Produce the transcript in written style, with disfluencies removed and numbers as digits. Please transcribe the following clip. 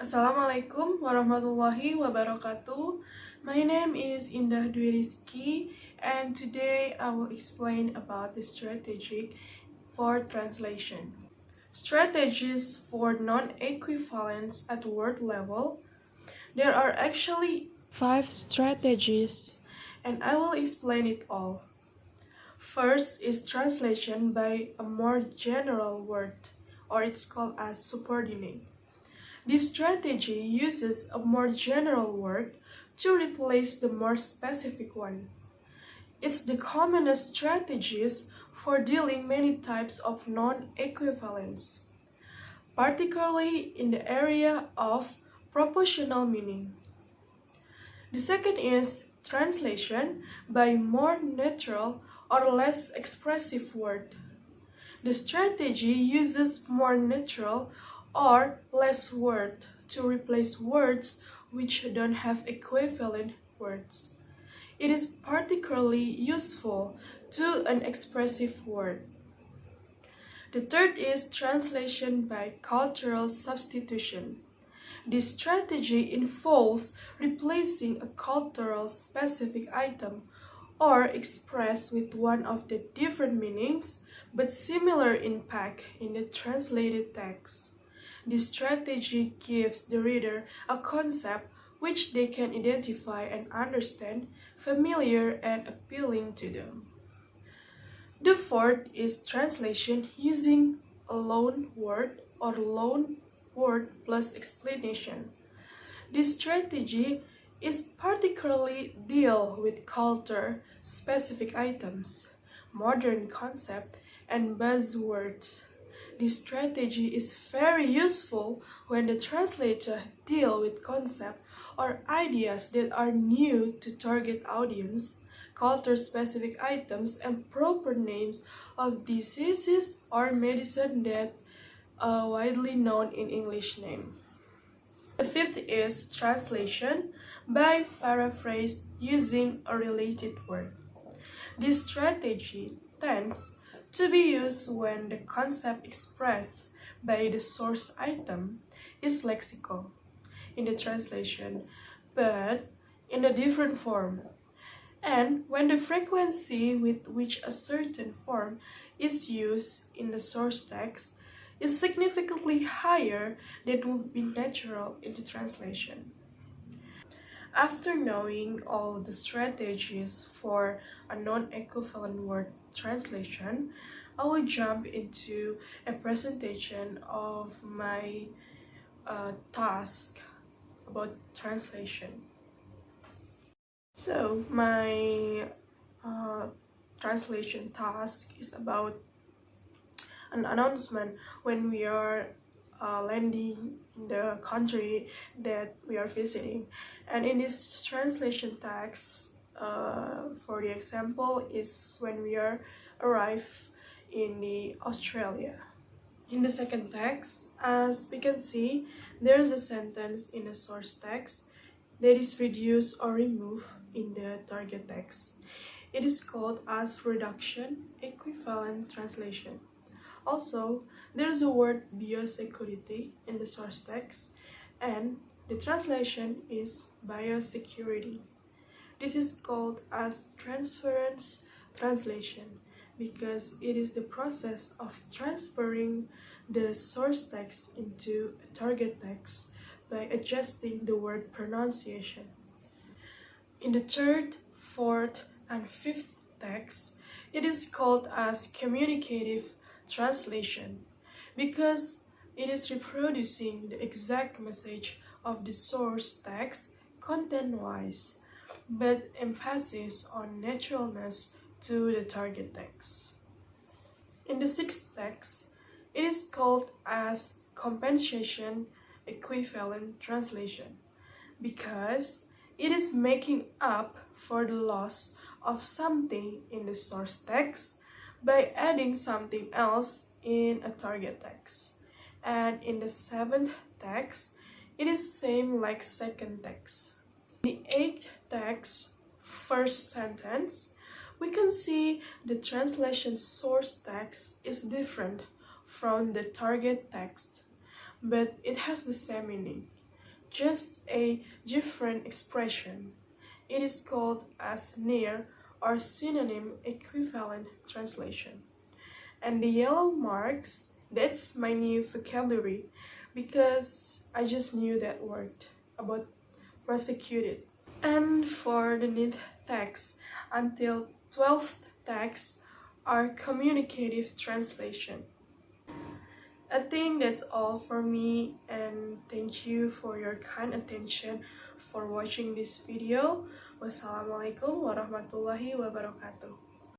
Assalamualaikum warahmatullahi wabarakatuh. My name is Indah Dwi Rizky, and today I will explain about the strategy for translation. Strategies for non-equivalence at word level. There are actually 5 strategies, and I will explain it all. First is translation by a more general word, or it's called as subordinate. This strategy uses a more general word to replace the more specific one. It's the commonest strategies for dealing many types of non-equivalence, particularly in the area of propositional meaning. The second is translation by more neutral or less expressive word. The strategy uses more neutral or less word to replace words which don't have equivalent words. It is particularly useful to an expressive word. The third is translation by cultural substitution. This strategy involves replacing a cultural specific item or expressed with one of the different meanings but similar impact in the translated text. This strategy gives the reader a concept which they can identify and understand, familiar and appealing to them. The fourth is translation using a loan word or loan word plus explanation. This strategy is particularly deal with culture-specific items, modern concept, and buzzwords. This strategy is very useful when the translator deal with concepts or ideas that are new to target audience, culture-specific items, and proper names of diseases or medicine that are widely known in English name. The fifth is translation by paraphrase using a related word. This strategy tends to be used when the concept expressed by the source item is lexical in the translation, but in a different form, and when the frequency with which a certain form is used in the source text is significantly higher than would be natural in the translation. After knowing all the strategies for a non-equivalent word translation, I will jump into a presentation of my task about translation. So my translation task is about an announcement when we are landing in the country that we are visiting. And in this translation text, for the example, is when we are arrive in the Australia. In the second text, as we can see, there is a sentence in the source text that is reduced or removed in the target text. It is called as reduction equivalent translation. Also, there is a word biosecurity in the source text, and the translation is biosecurity. This is called as transference translation because it is the process of transferring the source text into a target text by adjusting the word pronunciation. In the third, fourth, and fifth text, it is called as communicative translation because it is reproducing the exact message of the source text content-wise, but emphasis on naturalness to the target text. In the sixth text, it is called as compensation equivalent translation because it is making up for the loss of something in the source text by adding something else in a target text. And in the seventh text, it is same like second text. In the eighth text, first sentence, we can see the translation source text is different from the target text, but it has the same meaning. just a different expression. It is called as near or synonym equivalent translation. And the yellow marks, that's my new vocabulary because I just knew that word about prosecuted. And for the need text, until 12th text are communicative translation. I think that's all for me, and thank you for your kind attention for watching this video. Wassalamualaikum warahmatullahi wabarakatuh.